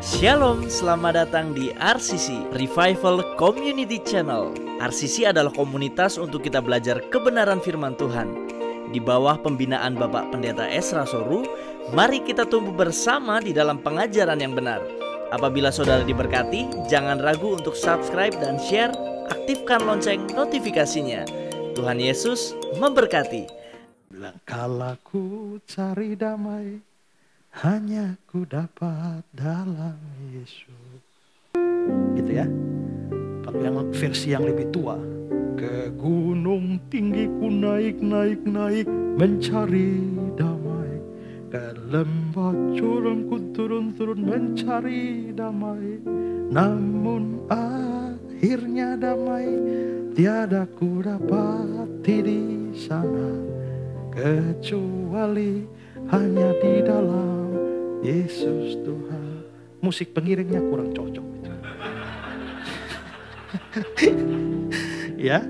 Shalom, selamat datang di RCC, Revival Community Channel. RCC adalah komunitas untuk kita belajar kebenaran firman Tuhan. Di bawah pembinaan Bapak Pendeta Esra Soru, mari kita tumbuh bersama di dalam pengajaran yang benar. Apabila saudara diberkati, jangan ragu untuk subscribe dan share, aktifkan lonceng notifikasinya. Tuhan Yesus memberkati. Kala ku cari damai, hanya ku dapat dalam Yesus. Gitu ya. Kalau yang versi yang lebih tua, ke gunung tinggi ku naik mencari damai, ke lembah curam ku turun mencari damai. Namun akhirnya damai tiada ku dapati di sana, kecuali hanya di dalam Yesus Tuhan. Musik pengiringnya kurang cocok. Ya.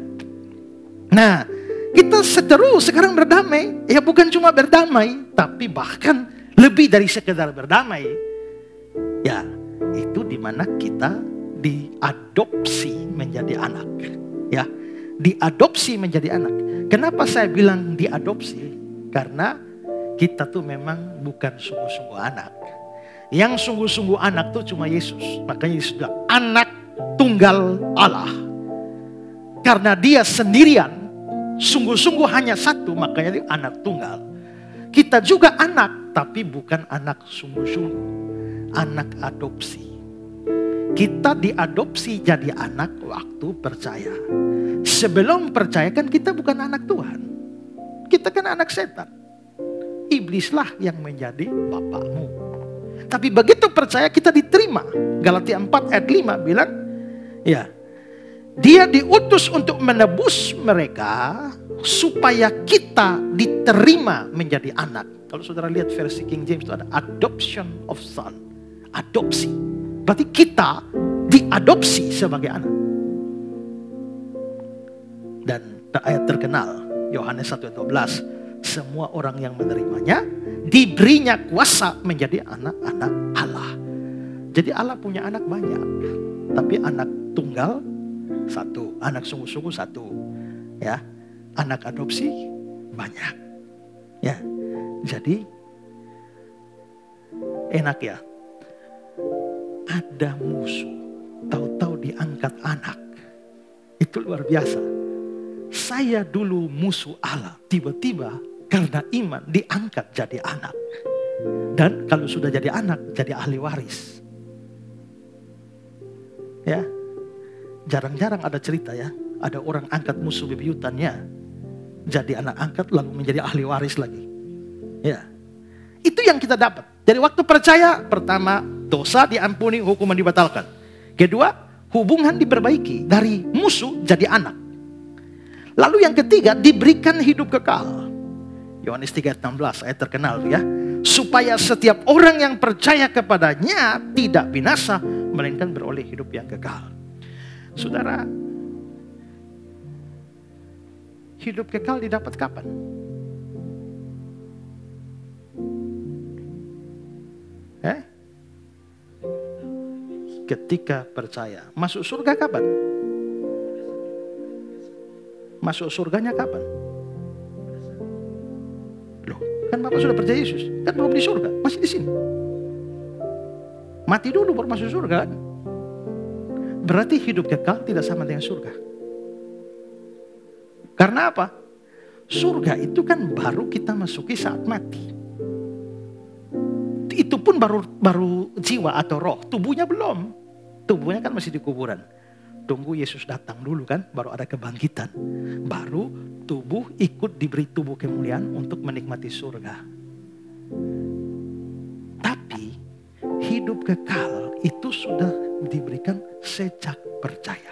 Nah, kita sekarang berdamai. Ya bukan cuma berdamai, tapi bahkan lebih dari sekedar berdamai. Ya, itu dimana kita diadopsi menjadi anak. Ya, diadopsi menjadi anak. Kenapa saya bilang diadopsi? Karena kita tuh memang bukan sungguh-sungguh anak. Yang sungguh-sungguh anak tuh cuma Yesus. Makanya Yesus bilang anak tunggal Allah. Karena dia sendirian, sungguh-sungguh hanya satu, makanya dia anak tunggal. Kita juga anak, tapi bukan anak sungguh-sungguh. Anak adopsi. Kita diadopsi jadi anak waktu percaya. Sebelum percaya kan kita bukan anak Tuhan. Kita kan anak setan. Iblislah yang menjadi bapakmu. Tapi begitu percaya kita diterima. Galatia 4 ayat 5 bilang, ya, dia diutus untuk menebus mereka supaya kita diterima menjadi anak. Kalau saudara lihat versi King James itu ada adoption of son. Adopsi. Berarti kita diadopsi sebagai anak. Dan ayat terkenal Yohanes 1:12, semua orang yang menerimanya diberinya kuasa menjadi anak-anak Allah. Jadi Allah punya anak banyak, tapi anak tunggal satu, anak sungguh-sungguh satu, ya, anak adopsi banyak, ya. Jadi enak ya, ada musuh, tahu-tahu diangkat anak, itu luar biasa. Saya dulu musuh Allah, tiba-tiba karena iman diangkat jadi anak. Dan kalau sudah jadi anak, jadi ahli waris. Ya, jarang-jarang ada cerita ya, ada orang angkat musuh bebuyutannya, jadi anak angkat lalu menjadi ahli waris lagi. Ya, itu yang kita dapat. Jadi waktu percaya, pertama dosa diampuni, hukuman dibatalkan. Kedua, hubungan diperbaiki, dari musuh jadi anak. Lalu yang ketiga, diberikan hidup kekal. Yohanes 3:16 ayat terkenal ya. Supaya setiap orang yang percaya kepadanya tidak binasa, melainkan beroleh hidup yang kekal. Saudara, hidup kekal didapat kapan? Ketika percaya. Masuk surga kapan? Masuk surganya kapan? Loh, kan Bapak sudah percaya Yesus, kan belum di surga, masih di sini. Mati dulu baru masuk surga kan? Berarti hidup kekal tidak sama dengan surga. Karena apa? Surga itu kan baru kita masuki saat mati. Itu pun baru jiwa atau roh, tubuhnya belum. Tubuhnya kan masih di kuburan. Tunggu Yesus datang dulu kan, baru ada kebangkitan. Baru tubuh ikut diberi tubuh kemuliaan untuk menikmati surga. Tapi hidup kekal itu sudah diberikan sejak percaya.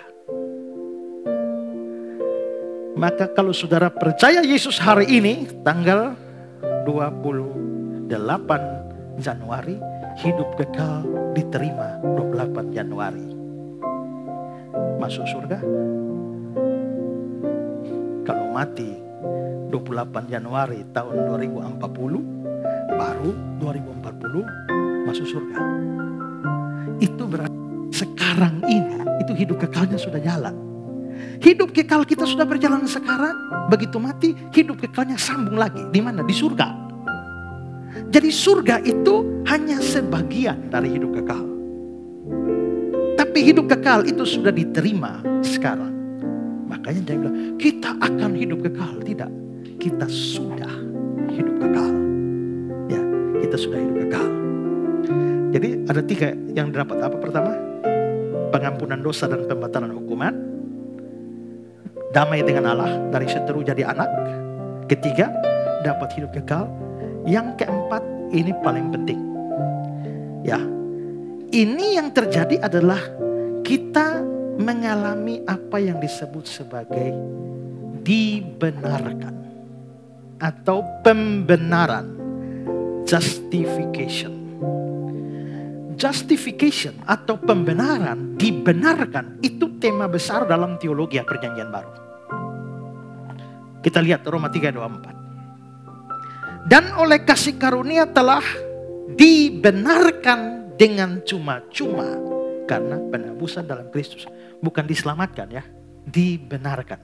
Maka kalau saudara percaya Yesus hari ini, tanggal 28 Januari, hidup kekal diterima 28 Januari. Masuk surga. Kalau mati 28 Januari tahun 2040, baru 2040 masuk surga. itu berarti sekarang ini itu hidup kekalnya sudah jalan. Hidup kekal kita sudah berjalan sekarang. Begitu mati, hidup kekalnya sambung lagi. Di mana? Di surga. Jadi surga itu hanya sebagian dari hidup kekal. Tapi hidup kekal itu sudah diterima sekarang. Makanya jangan bilang, kita akan hidup kekal. Tidak. Kita sudah hidup kekal. Ya, kita sudah hidup kekal. Jadi ada 3 yang didapat. Apa pertama? Pengampunan dosa dan pembatalan hukuman. Damai dengan Allah, dari seteru jadi anak. Ketiga, dapat hidup kekal. Yang keempat, ini paling penting. Ya, ini yang terjadi adalah kita mengalami apa yang disebut sebagai dibenarkan atau pembenaran, justification. Justification atau pembenaran, dibenarkan, itu tema besar dalam teologi Perjanjian Baru. Kita lihat Roma 3:24. Dan oleh kasih karunia telah dibenarkan dengan cuma-cuma karena penebusan dalam Kristus. Bukan diselamatkan ya, dibenarkan.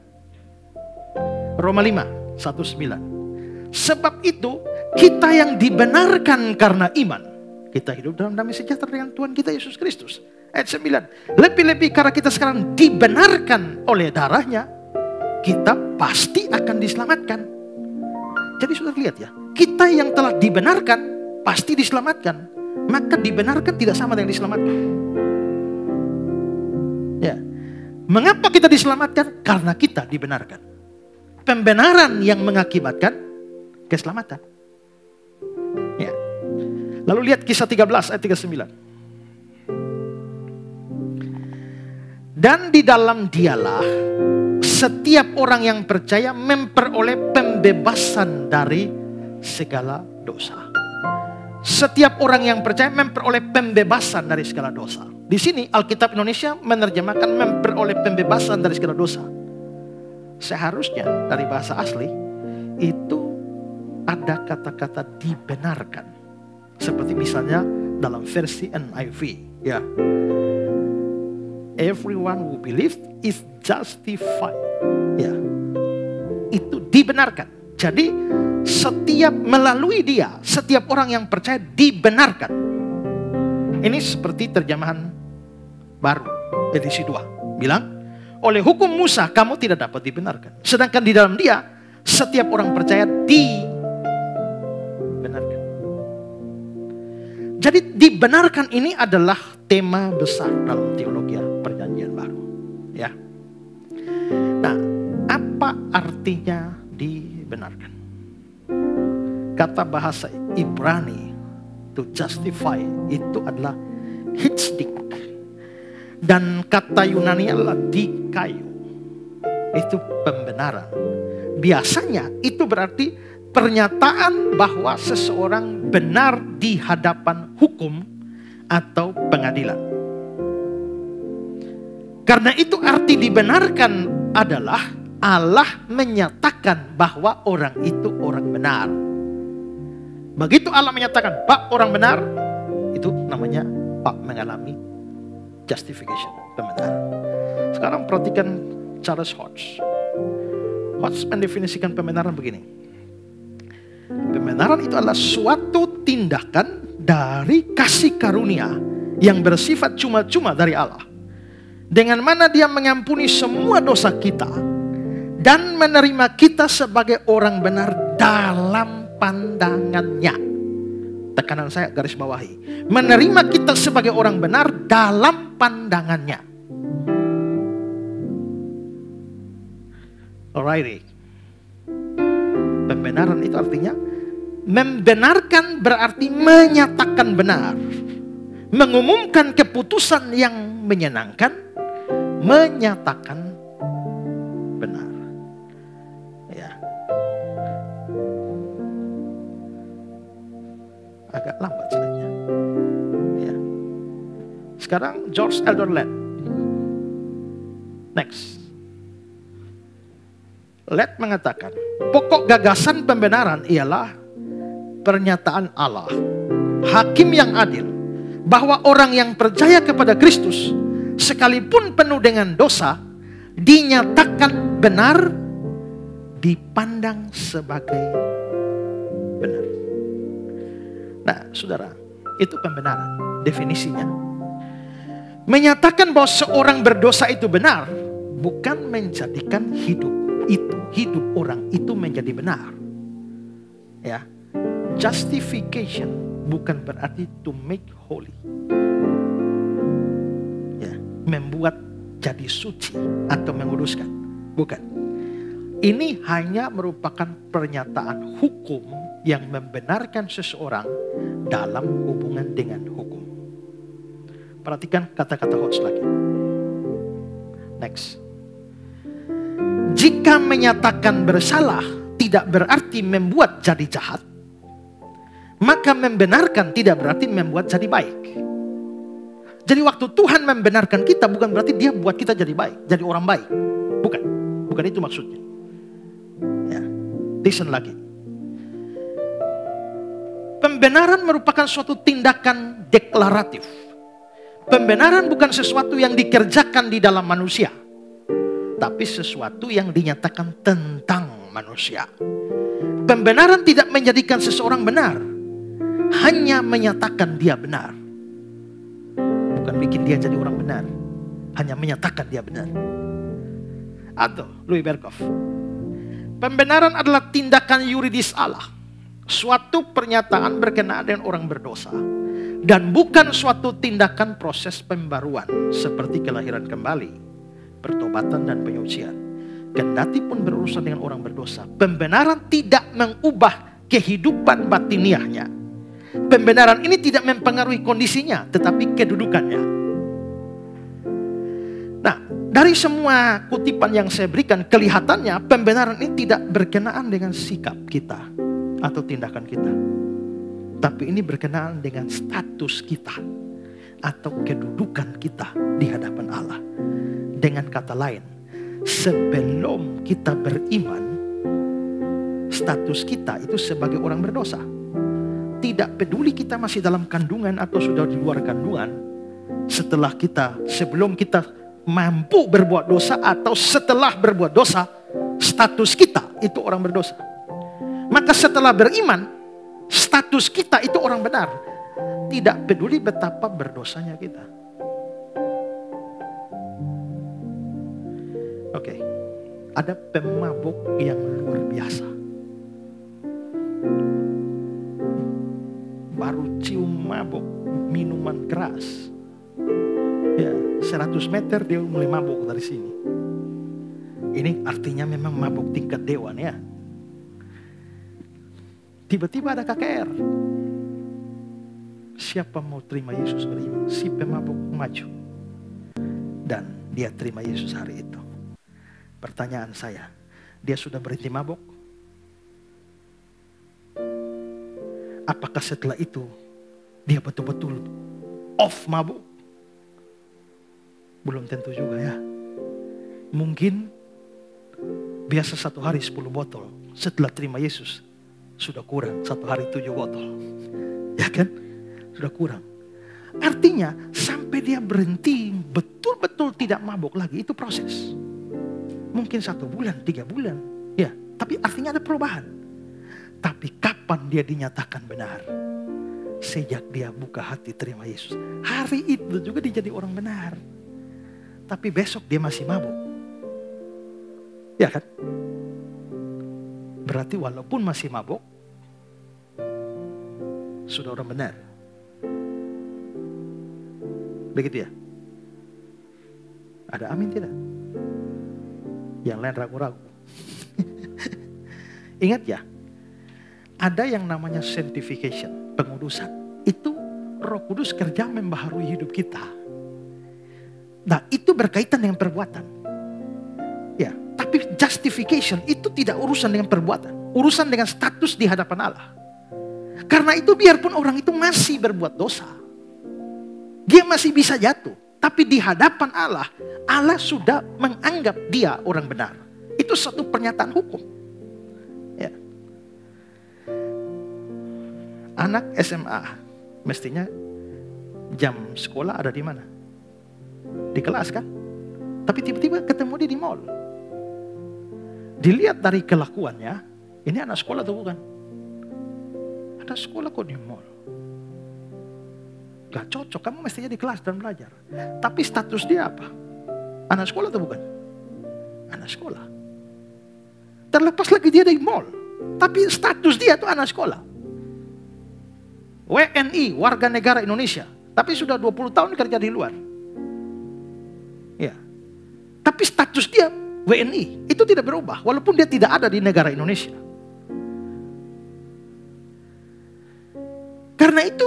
Roma 5:19. Sebab itu kita yang dibenarkan karena iman, kita hidup dalam damai sejahtera dengan Tuhan kita Yesus Kristus. Ayat 9. Lebih-lebih karena kita sekarang dibenarkan oleh darahnya, kita pasti akan diselamatkan. Jadi sudah lihat ya, kita yang telah dibenarkan pasti diselamatkan. Maka dibenarkan tidak sama dengan diselamatkan. Ya. Mengapa kita diselamatkan? Karena kita dibenarkan. Pembenaran yang mengakibatkan keselamatan. Ya. Lalu lihat Kisah 13 ayat 39. Dan di dalam dialah setiap orang yang percaya memperoleh pembebasan dari segala dosa. Setiap orang yang percaya memperoleh pembebasan dari segala dosa. Di sini Alkitab Indonesia menerjemahkan memperoleh pembebasan dari segala dosa. Seharusnya dari bahasa asli itu ada kata-kata dibenarkan. Seperti misalnya dalam versi NIV, ya. Everyone who believes is justified. Ya. Itu dibenarkan. Jadi setiap melalui dia, setiap orang yang percaya dibenarkan. Ini seperti terjemahan baru edisi 2. Bilang, oleh hukum Musa kamu tidak dapat dibenarkan. Sedangkan di dalam dia, setiap orang percaya dibenarkan. Jadi dibenarkan ini adalah tema besar dalam teologi Perjanjian Baru. Ya. Nah, apa artinya dibenarkan? Kata bahasa Ibrani to justify itu adalah hitsdik. Dan kata Yunani adalah dikayu. Itu pembenaran. Biasanya itu berarti pernyataan bahwa seseorang benar di hadapan hukum atau pengadilan. Karena itu arti dibenarkan adalah Allah menyatakan bahwa orang itu orang benar. Begitu Allah menyatakan Pak orang benar, itu namanya Pak mengalami justification, pembenaran. Sekarang perhatikan Charles Hodge. Hodge mendefinisikan pembenaran begini. Pembenaran itu adalah suatu tindakan dari kasih karunia yang bersifat cuma-cuma dari Allah. Dengan mana dia mengampuni semua dosa kita dan menerima kita sebagai orang benar dalam pandangannya. Tekanan saya garis bawahi. Menerima kita sebagai orang benar dalam pandangannya. Alrighty. Pembenaran itu artinya membenarkan berarti menyatakan benar. Mengumumkan keputusan yang menyenangkan, menyatakan benar. Ya. Agak lambat slide-nya. Ya. Sekarang George Eldon Ladd. Next. Ladd mengatakan, pokok gagasan pembenaran ialah pernyataan Allah, hakim yang adil, bahwa orang yang percaya kepada Kristus, sekalipun penuh dengan dosa, dinyatakan benar, dipandang sebagai benar. Nah, saudara, itu pembenaran, definisinya. Menyatakan bahwa seorang berdosa itu benar, bukan menjadikan hidup orang itu menjadi benar. Ya, justification bukan berarti to make holy. Ya, membuat jadi suci atau menguduskan, bukan. Ini hanya merupakan pernyataan hukum yang membenarkan seseorang dalam hubungan dengan hukum. Perhatikan kata-kata Hodge lagi. Next. Jika menyatakan bersalah tidak berarti membuat jadi jahat, maka membenarkan tidak berarti membuat jadi baik. Jadi waktu Tuhan membenarkan kita bukan berarti dia buat kita jadi baik, jadi orang baik. Bukan itu maksudnya. Ya, listen lagi. Pembenaran merupakan suatu tindakan deklaratif. Pembenaran bukan sesuatu yang dikerjakan di dalam manusia, tapi sesuatu yang dinyatakan tentang manusia. Pembenaran tidak menjadikan seseorang benar, hanya menyatakan dia benar. Bukan bikin dia jadi orang benar, hanya menyatakan dia benar. Atau Louis Berkhof, pembenaran adalah tindakan yuridis Allah, suatu pernyataan berkenaan dengan orang berdosa, dan bukan suatu tindakan proses pembaruan seperti kelahiran kembali, pertobatan dan penyucian. Kendati pun berurusan dengan orang berdosa, pembenaran tidak mengubah kehidupan batiniahnya. Pembenaran ini tidak mempengaruhi kondisinya, tetapi kedudukannya. Nah, dari semua kutipan yang saya berikan, kelihatannya pembenaran ini tidak berkenaan dengan sikap kita atau tindakan kita, tapi ini berkenaan dengan status kita atau kedudukan kita di hadapan Allah. Dengan kata lain, sebelum kita beriman, status kita itu sebagai orang berdosa. Tidak peduli kita masih dalam kandungan atau sudah di luar kandungan, sebelum kita mampu berbuat dosa atau setelah berbuat dosa, status kita itu orang berdosa. Maka setelah beriman, status kita itu orang benar. Tidak peduli betapa berdosanya kita. Oke, ada pemabuk yang luar biasa. Baru cium mabuk, minuman keras. Ya, 100 meter dia mulai mabuk dari sini. Ini artinya memang mabuk tingkat dewan ya. Tiba-tiba ada KKR. Siapa mau terima Yesus beriman? Si pemabuk maju. Dan dia terima Yesus hari itu. Pertanyaan saya, dia sudah berhenti mabuk? Apakah setelah itu dia betul-betul off mabuk? Belum tentu juga ya. Mungkin biasa 1 hari 10 botol. Setelah terima Yesus sudah kurang 1 hari 7 botol. Ya kan? Sudah kurang. Artinya sampai dia berhenti betul-betul tidak mabuk lagi, itu proses. Mungkin 1 bulan, 3 bulan. Ya, tapi artinya ada perubahan. Tapi kapan dia dinyatakan benar? Sejak dia buka hati terima Yesus. Hari itu juga dia jadi orang benar. Tapi besok dia masih mabuk. Ya kan? Berarti walaupun masih mabuk, sudah orang benar. Begitu ya? Ada amin tidak? Yang lain ragu-ragu. Ingat ya, ada yang namanya sanctification, pengudusan. Itu Roh Kudus kerja membaharui hidup kita. Nah, itu berkaitan dengan perbuatan. Ya, tapi justification itu tidak urusan dengan perbuatan, urusan dengan status di hadapan Allah. Karena itu biarpun orang itu masih berbuat dosa, dia masih bisa jatuh, tapi di hadapan Allah, Allah sudah menganggap dia orang benar. Itu satu pernyataan hukum. Ya. Anak SMA mestinya jam sekolah ada di mana? Di kelas kan? Tapi tiba-tiba ketemu dia di mall. Dilihat dari kelakuannya, ini anak sekolah atau bukan? Ada sekolah kok di mall. Gak cocok, kamu mestinya di kelas dan belajar. Tapi status dia apa? Anak sekolah atau bukan? Anak sekolah. Terlepas lagi dia di mall, tapi status dia itu anak sekolah. WNI, warga negara Indonesia. Tapi sudah 20 tahun kerja di luar. Ya. Tapi status dia WNI itu tidak berubah walaupun dia tidak ada di negara Indonesia. Karena itu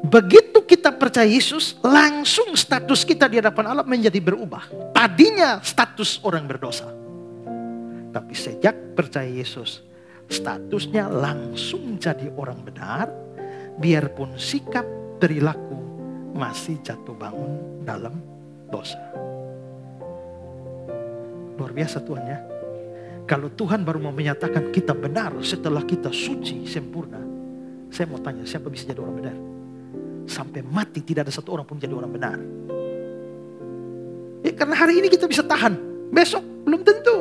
begitu kita percaya Yesus, langsung status kita di hadapan Allah menjadi berubah. Tadinya status orang berdosa. Tapi sejak percaya Yesus, statusnya langsung jadi orang benar, biarpun sikap perilaku masih jatuh bangun dalam dosa. Luar biasa Tuhan ya. Kalau Tuhan baru mau menyatakan kita benar setelah kita suci, sempurna. Saya mau tanya, siapa bisa jadi orang benar? Sampai mati tidak ada satu orang pun jadi orang benar. Ya, karena hari ini kita bisa tahan, besok belum tentu.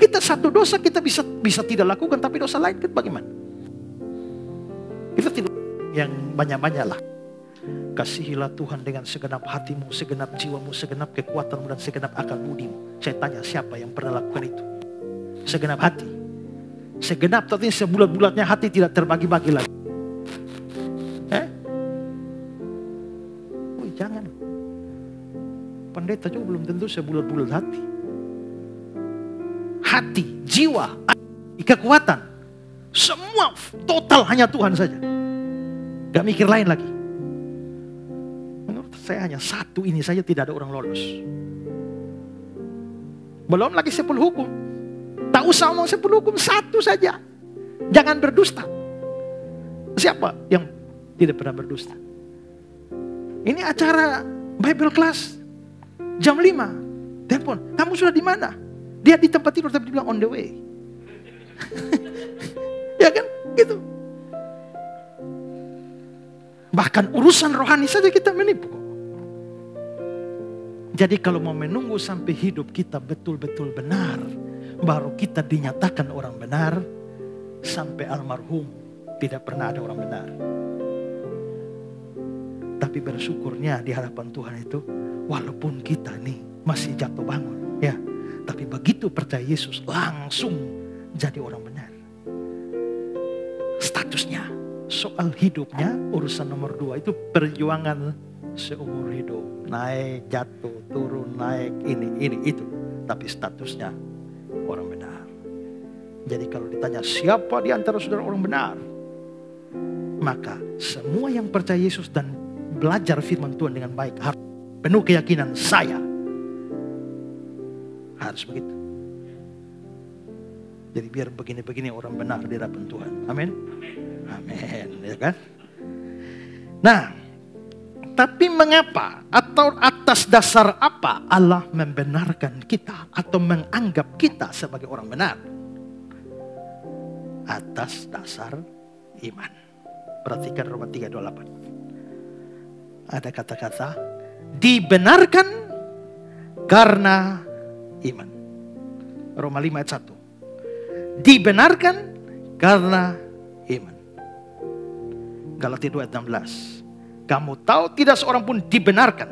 Kita satu dosa kita bisa tidak lakukan, tapi dosa lain kan bagaimana? Kita tidak yang banyak-banyak lah. Kasihilah Tuhan dengan segenap hatimu, segenap jiwamu, segenap kekuatanmu, dan segenap akal budimu. Saya tanya, siapa yang pernah lakukan itu? Segenap hati. Segenap, tapi sebulat-bulatnya hati tidak terbagi-bagi lagi. Jangan. Pendeta juga belum tentu sebulat-bulat hati. Hati, jiwa, kekuatan. Semua total hanya Tuhan saja. Gak mikir lain lagi. Menurut saya hanya satu ini saja tidak ada orang lolos. Belum lagi 10 hukum. Tak usah ngomong 10 hukum, satu saja. Jangan berdusta. Siapa yang tidak pernah berdusta? Ini acara Bible class jam 5. Telepon, kamu sudah di mana? Dia di tempat tidur tapi dibilang on the way. Ya kan? Gitu. Bahkan urusan rohani saja kita menipu. Jadi kalau mau menunggu sampai hidup kita betul-betul benar, baru kita dinyatakan orang benar, sampai almarhum tidak pernah ada orang benar. Tapi bersyukurnya di hadapan Tuhan itu, walaupun kita nih masih jatuh bangun, ya, tapi begitu percaya Yesus langsung jadi orang benar. Statusnya, soal hidupnya urusan nomor 2 itu perjuangan seumur hidup, naik, jatuh, turun, naik, ini itu. Tapi statusnya orang benar. Jadi kalau ditanya siapa di antara saudara orang benar, maka semua yang percaya Yesus dan belajar firman Tuhan dengan baik harus penuh keyakinan saya harus begitu. Jadi biar begini-begini orang benar di hadapan Tuhan. Amin. Amin, ya kan? Nah, tapi mengapa atau atas dasar apa Allah membenarkan kita atau menganggap kita sebagai orang benar? Atas dasar iman. Perhatikan Roma 3:28. Ada kata-kata dibenarkan karena iman. Roma 5 ayat 1. Dibenarkan karena iman. Galatia 2 ayat 16. Kamu tahu tidak seorang pun dibenarkan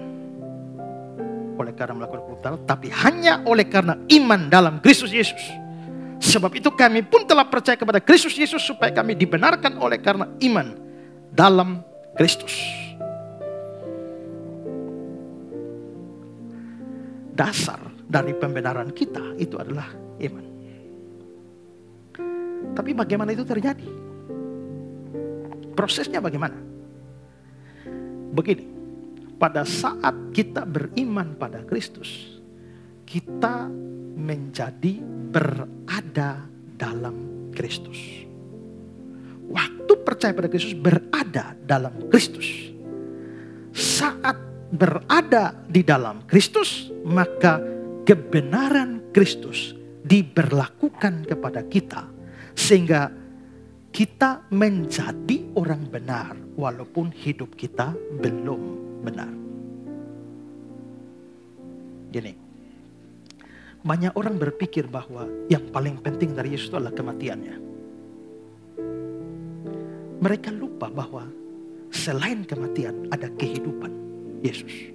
oleh karena melakukan perbuatan, tapi hanya oleh karena iman dalam Kristus Yesus. Sebab itu kami pun telah percaya kepada Kristus Yesus supaya kami dibenarkan oleh karena iman dalam Kristus. Dasar dari pembenaran kita itu adalah iman. Tapi bagaimana itu terjadi? Prosesnya bagaimana? Begini, pada saat kita beriman pada Kristus, kita menjadi berada dalam Kristus. Waktu percaya pada Kristus, berada dalam Kristus. Saat berada di dalam Kristus, maka kebenaran Kristus diberlakukan kepada kita, sehingga kita menjadi orang benar walaupun hidup kita belum benar. Gini, banyak orang berpikir bahwa yang paling penting dari Yesus itu adalah kematiannya. Mereka lupa bahwa selain kematian ada kehidupan Yesus.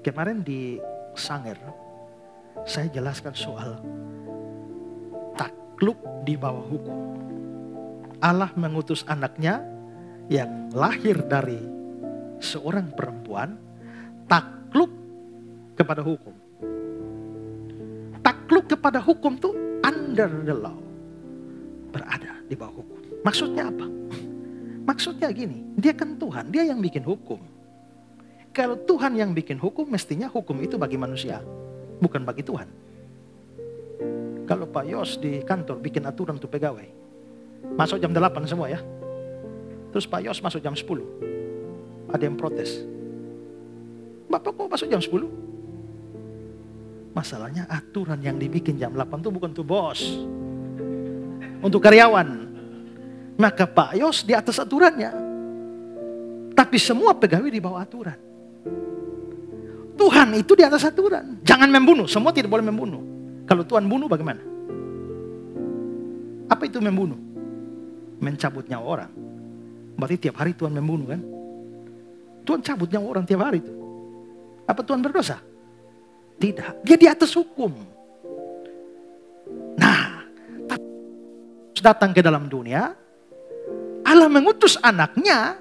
Kemarin di Sanger saya jelaskan soal takluk di bawah hukum. Allah mengutus anaknya yang lahir dari seorang perempuan takluk kepada hukum. Takluk kepada hukum tuh under the law, berada di bawah hukum. Maksudnya apa? Maksudnya gini, dia kan Tuhan, dia yang bikin hukum. Kalau Tuhan yang bikin hukum, mestinya hukum itu bagi manusia, bukan bagi Tuhan. Kalau Pak Yos di kantor bikin aturan untuk pegawai, masuk jam 8 semua ya. Terus Pak Yos masuk jam 10. Ada yang protes. Bapak kok masuk jam 10? Masalahnya aturan yang dibikin jam 8 itu bukan untuk bos, untuk karyawan. Maka Pak Yos di atas aturannya. Tapi semua pegawai di bawah aturan. Tuhan itu di atas aturan. Jangan membunuh, semua tidak boleh membunuh. Kalau Tuhan bunuh bagaimana? Apa itu membunuh? Mencabut nyawa orang. Berarti tiap hari Tuhan membunuh kan? Tuhan cabut nyawa orang tiap hari itu. Apa Tuhan berdosa? Tidak. Dia di atas hukum. Nah, datang ke dalam dunia, Allah mengutus anaknya,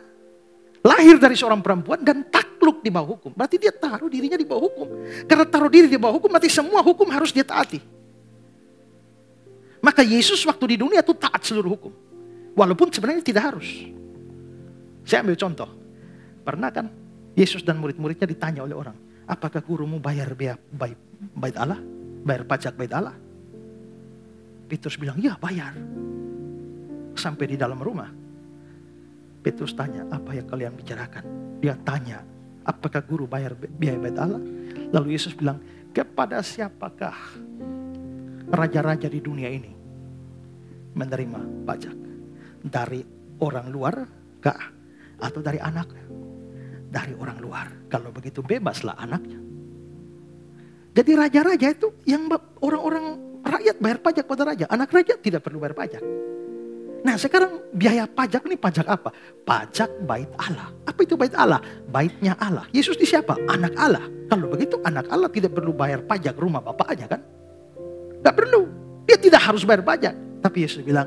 lahir dari seorang perempuan dan takluk di bawah hukum. Berarti dia taruh dirinya di bawah hukum. Karena taruh diri di bawah hukum, berarti semua hukum harus dia taati. Maka Yesus waktu di dunia itu taat seluruh hukum. Walaupun sebenarnya tidak harus. Saya ambil contoh. Pernah kan Yesus dan murid-muridnya ditanya oleh orang, apakah gurumu bayar biaya bait Allah? Bayar pajak bait Allah? Petrus bilang, ya bayar. Sampai di dalam rumah, Petrus tanya, apa yang kalian bicarakan? Dia tanya, apakah guru bayar biaya bait Allah? Lalu Yesus bilang, kepada siapakah raja-raja di dunia ini menerima pajak? Dari orang luar kah? Atau dari anaknya? Dari orang luar. Kalau begitu bebaslah anaknya. Jadi raja-raja itu yang orang-orang rakyat bayar pajak pada raja. Anak raja tidak perlu bayar pajak. Nah sekarang biaya pajak ini pajak apa? Pajak bait Allah. Apa itu bait Allah? Baitnya Allah. Yesus di siapa? Anak Allah. Kalau begitu anak Allah tidak perlu bayar pajak rumah bapaknya kan? Gak perlu. Dia tidak harus bayar pajak. Tapi Yesus bilang,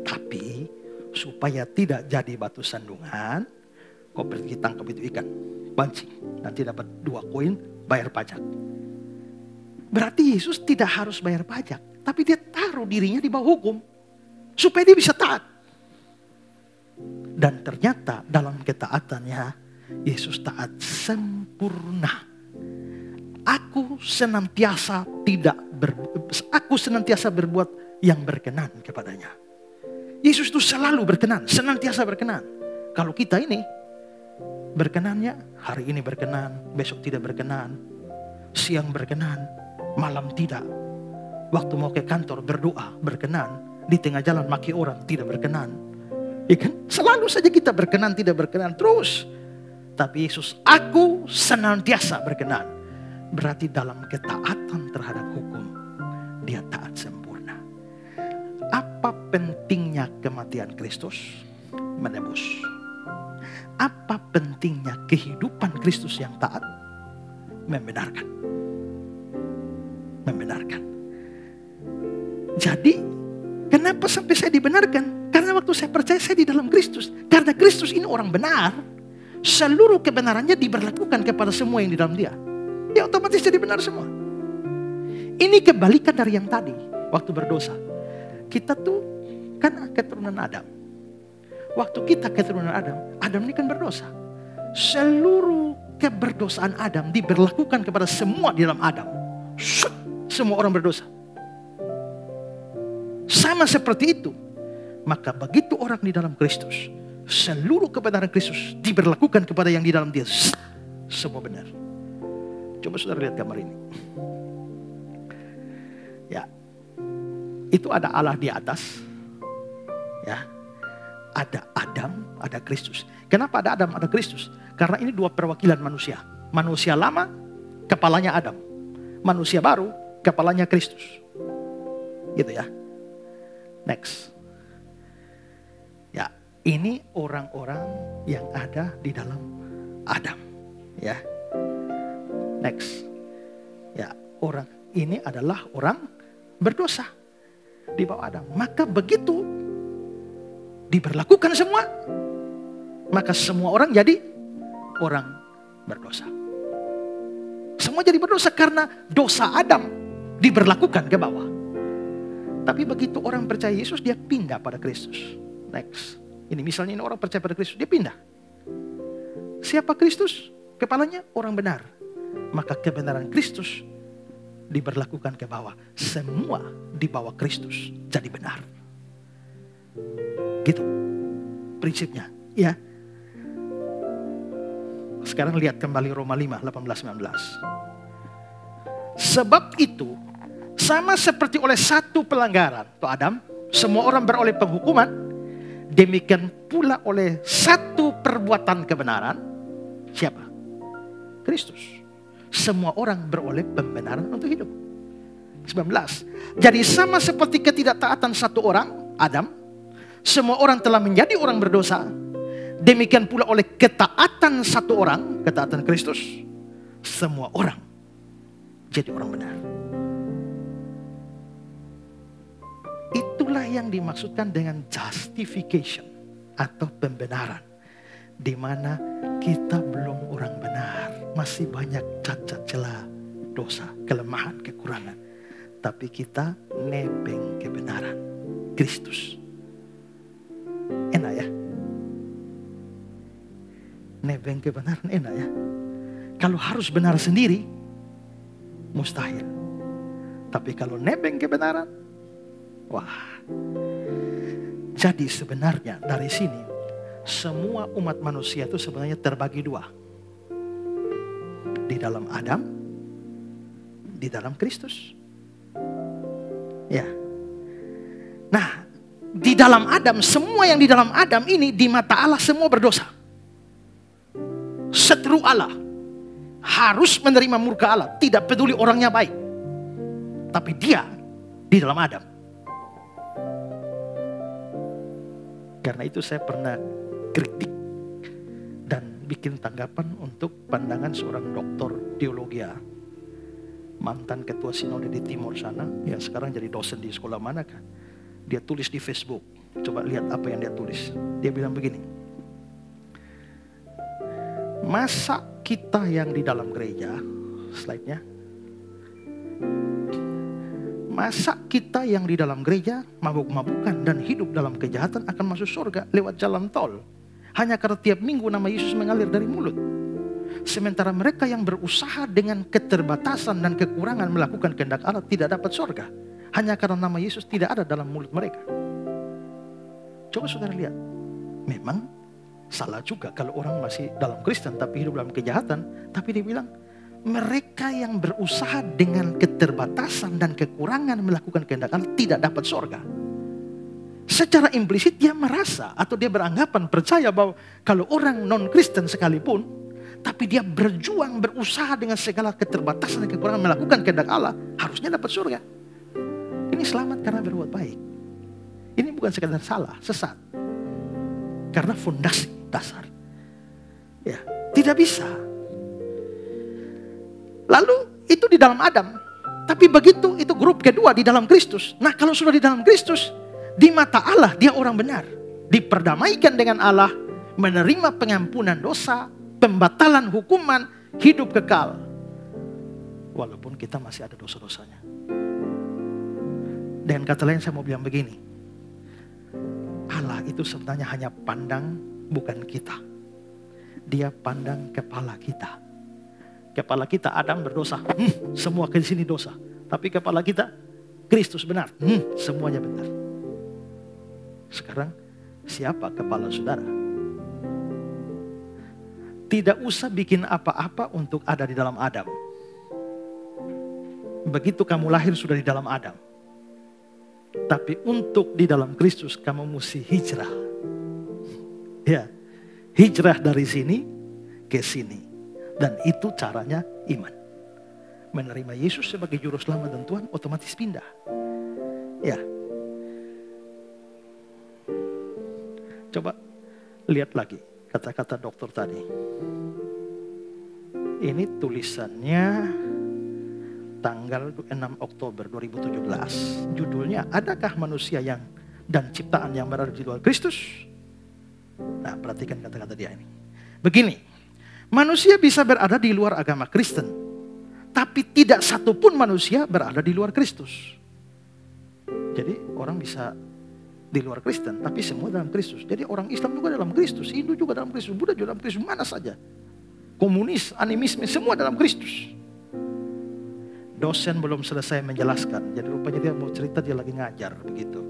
tapi supaya tidak jadi batu sandungan, kau pergi tangkap itu ikan, pancing, nanti dapat 2 koin, bayar pajak. Berarti Yesus tidak harus bayar pajak, tapi dia taruh dirinya di bawah hukum supaya dia bisa taat. Dan ternyata dalam ketaatannya Yesus taat sempurna. Aku senantiasa berbuat yang berkenan kepadanya. Yesus itu selalu berkenan, senantiasa berkenan. Kalau kita ini berkenannya, hari ini berkenan, besok tidak berkenan, siang berkenan, malam tidak. Waktu mau ke kantor berdoa berkenan, di tengah jalan maki orang tidak berkenan. Ya kan? Selalu saja kita berkenan, tidak berkenan terus. Tapi Yesus, aku senantiasa berkenan. Berarti dalam ketaatan terhadap hukum, dia taat sempurna. Apa pentingnya kematian Kristus? Menebus. Apa pentingnya kehidupan Kristus yang taat? Membenarkan. Membenarkan. Jadi, kenapa sampai saya dibenarkan? Karena waktu saya percaya saya di dalam Kristus. Karena Kristus ini orang benar, seluruh kebenarannya diberlakukan kepada semua yang di dalam dia. Dia otomatis jadi benar semua. Ini kebalikan dari yang tadi, waktu berdosa. Kita tuh kan keturunan Adam. Waktu kita keturunan Adam, Adam ini kan berdosa. Seluruh keberdosaan Adam diberlakukan kepada semua di dalam Adam. Semua orang berdosa. Sama seperti itu. Maka begitu orang di dalam Kristus, seluruh kebenaran Kristus diberlakukan kepada yang di dalam dia. Semua benar. Coba saudara lihat gambar ini. Ya, itu ada Allah di atas, Ya. Ada Adam, ada Kristus. Kenapa ada Adam, ada Kristus? Karena ini dua perwakilan manusia. Manusia lama, kepalanya Adam. Manusia baru, kepalanya Kristus. Gitu ya. Next. Ya, ini orang-orang yang ada di dalam Adam. Ya. Next. Ya, orang ini adalah orang berdosa di bawah Adam. Maka begitu diberlakukan semua, maka semua orang jadi orang berdosa. Semua jadi berdosa karena dosa Adam diberlakukan ke bawah. Tapi begitu orang percaya Yesus, dia pindah pada Kristus. Next. Ini misalnya ini orang percaya pada Kristus, dia pindah. Siapa Kristus? Kepalanya orang benar. Maka kebenaran Kristus diberlakukan ke bawah. Semua di bawah Kristus jadi benar. Gitu prinsipnya, ya. Sekarang lihat kembali Roma 5, 18-19. Sebab itu, sama seperti oleh satu pelanggaran, atau Adam, semua orang beroleh penghukuman, demikian pula oleh satu perbuatan kebenaran, siapa? Kristus. Semua orang beroleh pembenaran untuk hidup. 19. Jadi sama seperti ketidaktaatan satu orang, Adam, semua orang telah menjadi orang berdosa. Demikian pula oleh ketaatan satu orang, ketaatan Kristus, semua orang jadi orang benar. Itulah yang dimaksudkan dengan justification atau pembenaran. Di mana kita belum orang benar. Masih banyak cacat celah, dosa, kelemahan, kekurangan. Tapi kita nebeng kebenaran Kristus. Enak ya? Nebeng kebenaran enak ya? Kalau harus benar sendiri, mustahil. Tapi kalau nebeng kebenaran, wah. Jadi sebenarnya dari sini, semua umat manusia itu sebenarnya terbagi dua. Di dalam Adam, di dalam Kristus. Ya. Nah, di dalam Adam, semua yang di dalam Adam ini di mata Allah semua berdosa. Setru Allah. Harus menerima murka Allah. Tidak peduli orangnya baik. Tapi dia di dalam Adam. Karena itu saya pernah kritik dan bikin tanggapan untuk pandangan seorang doktor teologi. Mantan ketua sinode di timur sana. Ya sekarang jadi dosen di sekolah manakah. Dia tulis di Facebook. Coba lihat apa yang dia tulis. Dia bilang begini. Masa kita yang di dalam gereja, slide-nya. Masa kita yang di dalam gereja mabuk-mabukan dan hidup dalam kejahatan akan masuk surga lewat jalan tol. Hanya karena tiap minggu nama Yesus mengalir dari mulut. Sementara mereka yang berusaha dengan keterbatasan dan kekurangan melakukan kehendak Allah tidak dapat surga. Hanya karena nama Yesus tidak ada dalam mulut mereka. Coba saudara lihat. Memang salah juga kalau orang masih dalam Kristen tapi hidup dalam kejahatan. Tapi dia bilang, mereka yang berusaha dengan keterbatasan dan kekurangan melakukan kehendak Allah tidak dapat surga. Secara implisit dia merasa atau dia beranggapan percaya bahwa kalau orang non-Kristen sekalipun, tapi dia berjuang, berusaha dengan segala keterbatasan dan kekurangan melakukan kehendak Allah, harusnya dapat surga. Ini selamat karena berbuat baik. Ini bukan sekadar salah, sesat. Karena fondasi dasar. Ya, tidak bisa. Lalu itu di dalam Adam. Tapi begitu itu grup kedua di dalam Kristus. Nah kalau sudah di dalam Kristus, di mata Allah dia orang benar. Diperdamaikan dengan Allah, menerima pengampunan dosa, pembatalan hukuman, hidup kekal. Walaupun kita masih ada dosa-dosanya. Dengan kata lain saya mau bilang begini. Allah itu sebenarnya hanya pandang bukan kita. Dia pandang kepala kita. Kepala kita Adam berdosa. Semua ke sini dosa. Tapi kepala kita Kristus benar. Semuanya benar. Sekarang siapa kepala saudara? Tidak usah bikin apa-apa untuk ada di dalam Adam. Begitu kamu lahir sudah di dalam Adam. Tapi untuk di dalam Kristus kamu mesti hijrah. Ya, hijrah dari sini ke sini. Dan itu caranya iman. Menerima Yesus sebagai juru selamat dan Tuhan, otomatis pindah. Ya. Coba lihat lagi kata-kata dokter tadi. Ini tulisannya tanggal 6 Oktober 2017. Judulnya, adakah manusia yang dan ciptaan yang berada di luar Kristus? Nah, perhatikan kata-kata dia ini. Begini, manusia bisa berada di luar agama Kristen, tapi tidak satupun manusia berada di luar Kristus. Jadi orang bisa di luar Kristen, tapi semua dalam Kristus. Jadi orang Islam juga dalam Kristus, Hindu juga dalam Kristus, Buddha juga dalam Kristus, mana saja. Komunis, animisme, semua dalam Kristus. Dosen belum selesai menjelaskan, jadi rupanya dia mau cerita dia lagi ngajar begitu.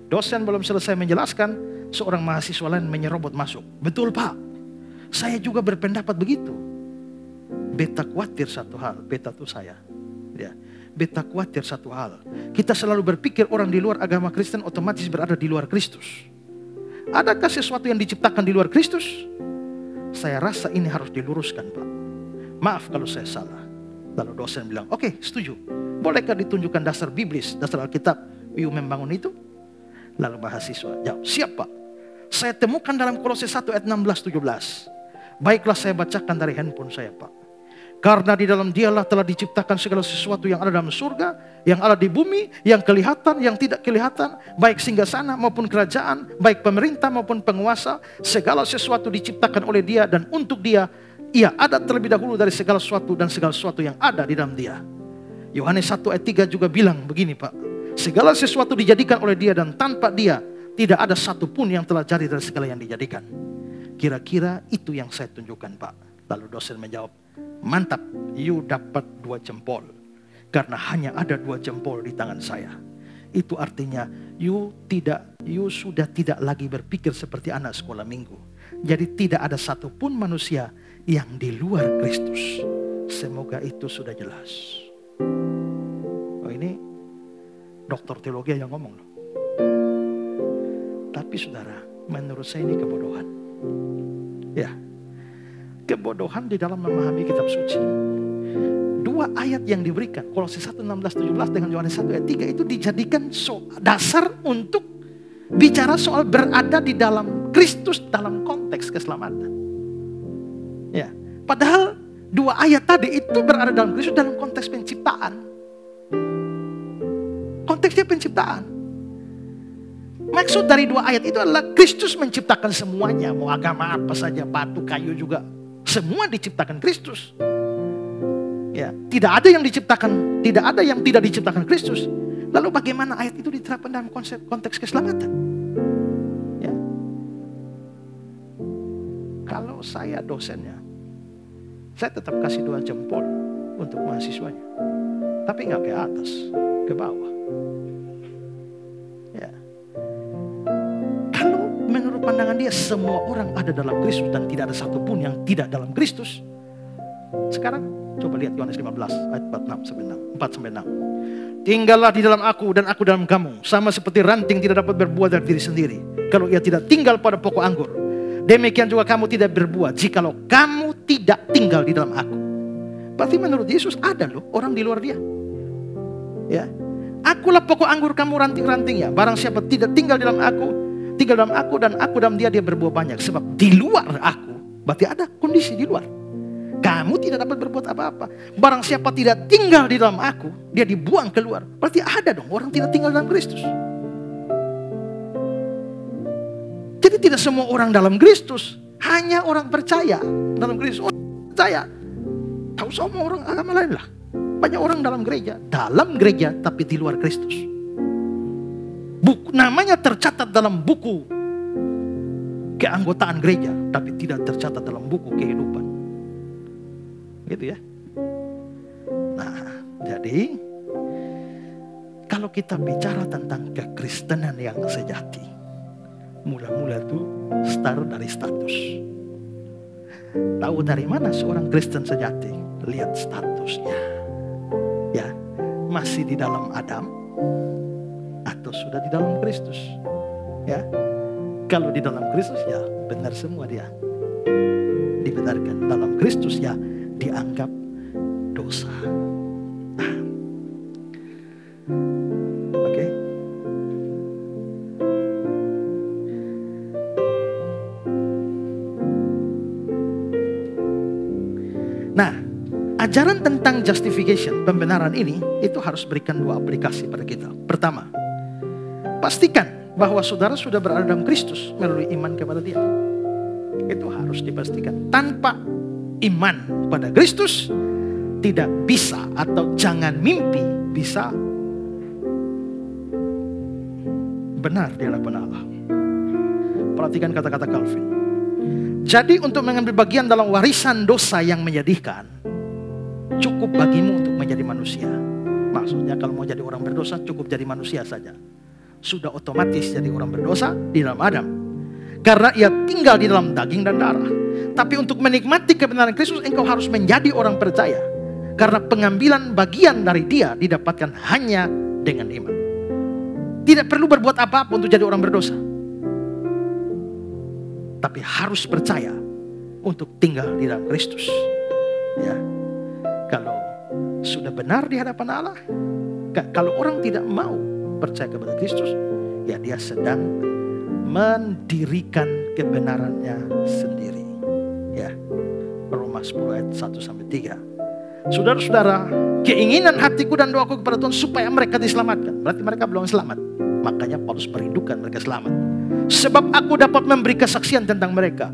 Dosen belum selesai menjelaskan, seorang mahasiswa lain menyerobot masuk. Betul Pak, saya juga berpendapat begitu. Beta khawatir satu hal, beta itu saya. Ya, beta khawatir satu hal. Kita selalu berpikir orang di luar agama Kristen otomatis berada di luar Kristus. Adakah sesuatu yang diciptakan di luar Kristus? Saya rasa ini harus diluruskan Pak. Maaf kalau saya salah. Lalu dosen bilang, oke, setuju. Bolehkah ditunjukkan dasar biblis, dasar Alkitab, you membangun itu? Lalu mahasiswa jawab, siap Pak. Saya temukan dalam Kolose 1 ayat 16-17. Baiklah saya bacakan dari handphone saya Pak. Karena di dalam dialah telah diciptakan segala sesuatu yang ada dalam surga, yang ada di bumi, yang kelihatan, yang tidak kelihatan, baik singgasana maupun kerajaan, baik pemerintah maupun penguasa, segala sesuatu diciptakan oleh Dia dan untuk Dia. Ia ada terlebih dahulu dari segala sesuatu dan segala sesuatu yang ada di dalam Dia. Yohanes 1 ayat 3 juga bilang begini Pak. Segala sesuatu dijadikan oleh Dia dan tanpa Dia tidak ada satupun yang telah jadi dari segala yang dijadikan. Kira-kira itu yang saya tunjukkan Pak. Lalu dosen menjawab, mantap, you dapat 2 jempol. Karena hanya ada 2 jempol di tangan saya. Itu artinya you sudah tidak lagi berpikir seperti anak sekolah minggu. Jadi tidak ada satupun manusia yang di luar Kristus. Semoga itu sudah jelas. Oh, ini doktor teologi yang ngomong loh. Tapi saudara, menurut saya ini kebodohan. Ya, kebodohan di dalam memahami kitab suci. 2 ayat yang diberikan, Kolose 1, 16-17 dengan Yohanes 1 ayat 3 itu dijadikan dasar untuk bicara soal berada di dalam Kristus dalam konteks keselamatan. Ya, padahal 2 ayat tadi itu berada dalam Kristus dalam konteks penciptaan. Konteksnya penciptaan. Maksud dari 2 ayat itu adalah Kristus menciptakan semuanya. Mau agama apa saja, batu, kayu juga. Semua diciptakan Kristus. Ya, tidak ada yang diciptakan, tidak ada yang tidak diciptakan Kristus. Lalu bagaimana ayat itu diterapkan dalam konteks keselamatan? Ya. Kalau saya dosennya, saya tetap kasih 2 jempol untuk mahasiswanya. Tapi nggak ke atas, ke bawah. Ya. Kalau menurut pandangan dia semua orang ada dalam Kristus dan tidak ada satupun yang tidak dalam Kristus. Sekarang coba lihat Yohanes 15 ayat 4-6. Tinggallah di dalam aku dan aku dalam kamu. Sama seperti ranting tidak dapat berbuah dari diri sendiri kalau ia tidak tinggal pada pokok anggur. Demikian juga kamu tidak berbuah jikalau kamu tidak tinggal di dalam aku. Berarti menurut Yesus ada loh orang di luar dia. Ya, akulah pokok anggur, kamu ranting-rantingnya. Barang siapa tidak tinggal dalam aku dan aku dalam dia berbuah banyak. Sebab di luar aku, berarti ada kondisi di luar. Kamu tidak dapat berbuat apa-apa. Barang siapa tidak tinggal di dalam aku, dia dibuang keluar. Berarti ada dong orang tidak tinggal dalam Kristus. Jadi tidak semua orang dalam Kristus, hanya orang percaya dalam Kristus. Orang percaya, tahu semua orang agama lain lah. Banyak orang dalam gereja tapi di luar Kristus. Namanya tercatat dalam buku keanggotaan gereja, tapi tidak tercatat dalam buku kehidupan. Gitu ya. Nah, jadi kalau kita bicara tentang kekristenan yang sejati, mula-mula itu start dari status. Tahu dari mana seorang Kristen sejati? Lihat statusnya. Ya, masih di dalam Adam atau atau sudah di dalam Kristus. Ya, kalau di dalam Kristus ya benar semua dia. Dibenarkan dalam Kristus ya dianggap dosa. Oke. Nah, ajaran tentang justification, pembenaran ini, itu harus berikan 2 aplikasi pada kita. Pertama, pastikan bahwa saudara sudah berada dalam Kristus melalui iman kepada Dia. Itu harus dipastikan. Tanpa iman pada Kristus, tidak bisa atau jangan mimpi bisa benar di hadapan Allah. Perhatikan kata-kata Calvin. Jadi untuk mengambil bagian dalam warisan dosa yang menyedihkan, cukup bagimu untuk menjadi manusia. Maksudnya kalau mau jadi orang berdosa, cukup jadi manusia saja. Sudah otomatis jadi orang berdosa di dalam Adam. Karena ia tinggal di dalam daging dan darah. Tapi untuk menikmati kebenaran Kristus, engkau harus menjadi orang percaya. Karena pengambilan bagian dari Dia didapatkan hanya dengan iman. Tidak perlu berbuat apa-apa untuk jadi orang berdosa. Tapi harus percaya untuk tinggal di dalam Kristus. Ya, kalau sudah benar di hadapan Allah, kalau orang tidak mau percaya kepada Kristus, ya dia sedang mendirikan kebenarannya sendiri. Ya, Roma 10 ayat 1-3. Saudara-saudara, keinginan hatiku dan doaku kepada Tuhan supaya mereka diselamatkan. Berarti mereka belum selamat. Makanya Paulus merindukan mereka selamat. Sebab aku dapat memberi kesaksian tentang mereka.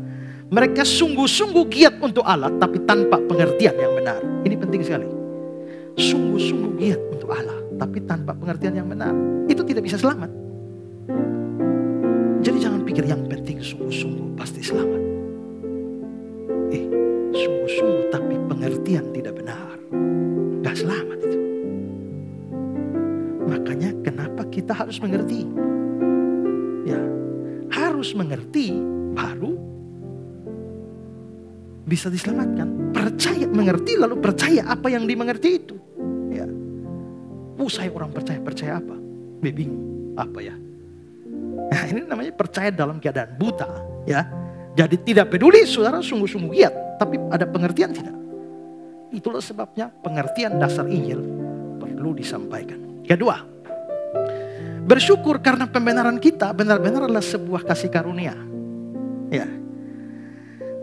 Mereka sungguh-sungguh giat untuk Allah, tapi tanpa pengertian yang benar. Ini penting sekali. Sungguh-sungguh giat untuk Allah, tapi tanpa pengertian yang benar. Itu tidak bisa selamat. Jadi jangan pikir yang penting sungguh-sungguh pasti selamat. Sungguh-sungguh tapi pengertian tidak benar, gak selamat itu. Makanya kenapa kita harus mengerti? Ya, harus mengerti baru bisa diselamatkan. Percaya, mengerti lalu percaya apa yang dimengerti itu. Ya, saya orang percaya apa? Bingung apa ya? Nah, ini namanya percaya dalam keadaan buta. Ya, jadi tidak peduli saudara sungguh-sungguh giat, tapi ada pengertian tidak? Itulah sebabnya pengertian dasar Injil perlu disampaikan. Kedua, bersyukur karena pembenaran kita benar-benar adalah sebuah kasih karunia. Ya.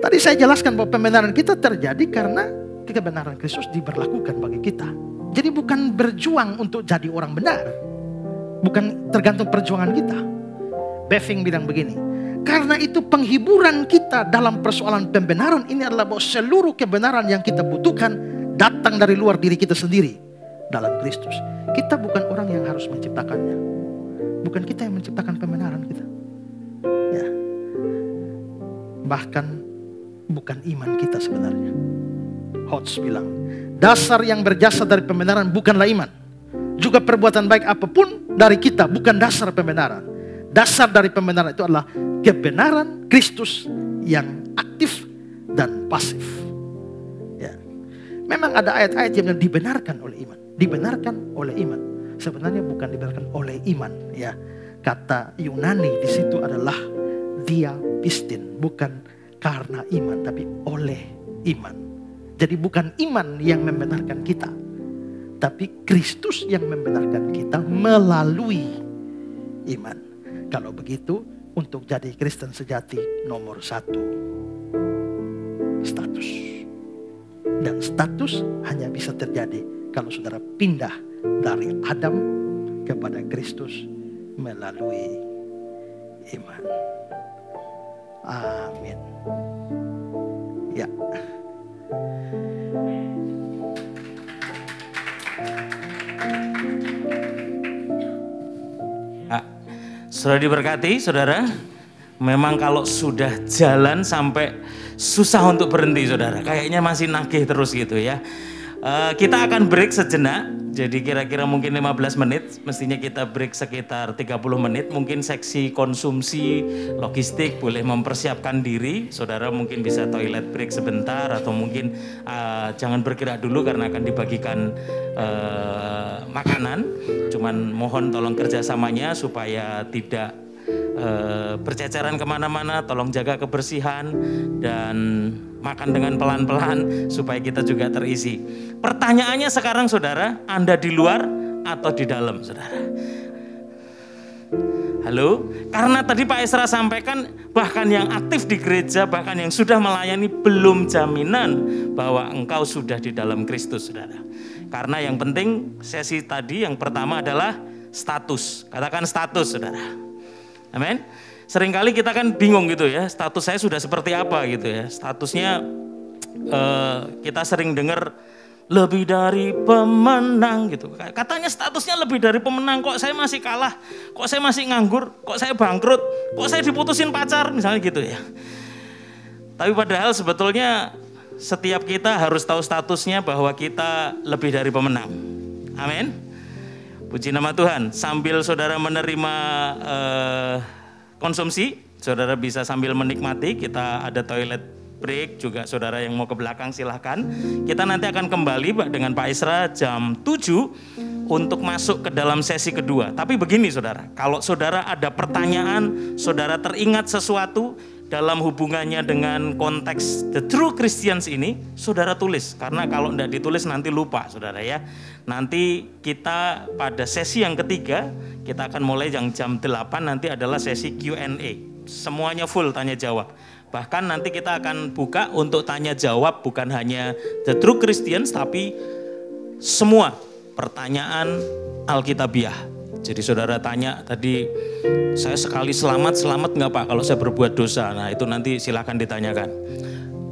Tadi saya jelaskan bahwa pembenaran kita terjadi karena kebenaran Kristus diberlakukan bagi kita. Jadi bukan berjuang untuk jadi orang benar. Bukan tergantung perjuangan kita. Beving bilang begini, karena itu penghiburan kita dalam persoalan pembenaran ini adalah bahwa seluruh kebenaran yang kita butuhkan datang dari luar diri kita sendiri dalam Kristus. Kita bukan orang yang harus menciptakannya. Bukan kita yang menciptakan pembenaran kita. Ya. Bahkan bukan iman kita sebenarnya. Hodge bilang, dasar yang berjasa dari pembenaran bukanlah iman. Juga perbuatan baik apapun dari kita bukan dasar pembenaran. Dasar dari pembenaran itu adalah kebenaran Kristus yang aktif dan pasif. Ya. Memang ada ayat-ayat yang dibenarkan oleh iman. Dibenarkan oleh iman. Sebenarnya bukan dibenarkan oleh iman. Ya. Kata Yunani di situ adalah diapistin. Bukan karena iman, tapi oleh iman. Jadi bukan iman yang membenarkan kita, tapi Kristus yang membenarkan kita melalui iman. Kalau begitu, untuk jadi Kristen sejati nomor 1, status. Dan status hanya bisa terjadi kalau saudara pindah dari Adam kepada Kristus melalui iman. Amin. Ya. Sudah diberkati saudara. Memang kalau sudah jalan sampai susah untuk berhenti saudara. Kayaknya masih nagih terus gitu ya. Kita akan break sejenak. Jadi kira-kira mungkin 15 menit. Mestinya kita break sekitar 30 menit. Mungkin seksi konsumsi logistik boleh mempersiapkan diri. Saudara mungkin bisa toilet break sebentar. Atau mungkin jangan bergerak dulu karena akan dibagikan makanan. Cuman mohon tolong kerjasamanya supaya tidak berceceran kemana-mana, tolong jaga kebersihan dan makan dengan pelan-pelan supaya kita juga terisi. Pertanyaannya sekarang saudara, Anda di luar atau di dalam saudara? Halo? Karena tadi Pak Esra sampaikan bahkan yang aktif di gereja, bahkan yang sudah melayani belum jaminan bahwa engkau sudah di dalam Kristus saudara. Karena yang penting sesi tadi yang pertama adalah status. Katakan status saudara. Amin. Seringkali kita kan bingung gitu ya, status saya sudah seperti apa gitu ya. Statusnya kita sering dengar lebih dari pemenang gitu. Katanya statusnya lebih dari pemenang, kok saya masih kalah, kok saya masih nganggur, kok saya bangkrut, kok saya diputusin pacar misalnya gitu ya. Tapi padahal sebetulnya setiap kita harus tahu statusnya bahwa kita lebih dari pemenang. Amin. Puji nama Tuhan, sambil saudara menerima konsumsi, saudara bisa sambil menikmati, kita ada toilet break juga, saudara yang mau ke belakang silahkan. Kita nanti akan kembali dengan Pak Esra jam 7 untuk masuk ke dalam sesi kedua. Tapi begini saudara, kalau saudara ada pertanyaan, saudara teringat sesuatu dalam hubungannya dengan konteks The True Christians ini, saudara tulis. Karena kalau tidak ditulis nanti lupa saudara ya. Nanti kita pada sesi yang ketiga, kita akan mulai yang jam 8 nanti adalah sesi Q&A. Semuanya full tanya jawab. Bahkan nanti kita akan buka untuk tanya jawab bukan hanya The True Christians tapi semua pertanyaan Alkitabiah. Jadi saudara tanya tadi, saya sekali selamat nggak Pak kalau saya berbuat dosa? Nah itu nanti silakan ditanyakan.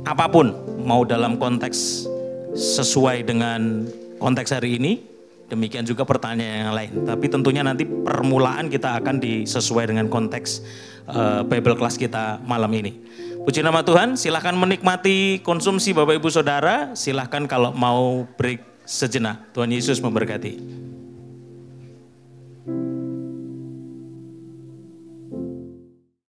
Apapun, mau dalam konteks sesuai dengan konteks hari ini, demikian juga pertanyaan yang lain. Tapi tentunya nanti permulaan kita akan disesuai dengan konteks Bible class kita malam ini. Puji nama Tuhan, silahkan menikmati konsumsi Bapak Ibu Saudara, silahkan kalau mau break sejenak. Tuhan Yesus memberkati.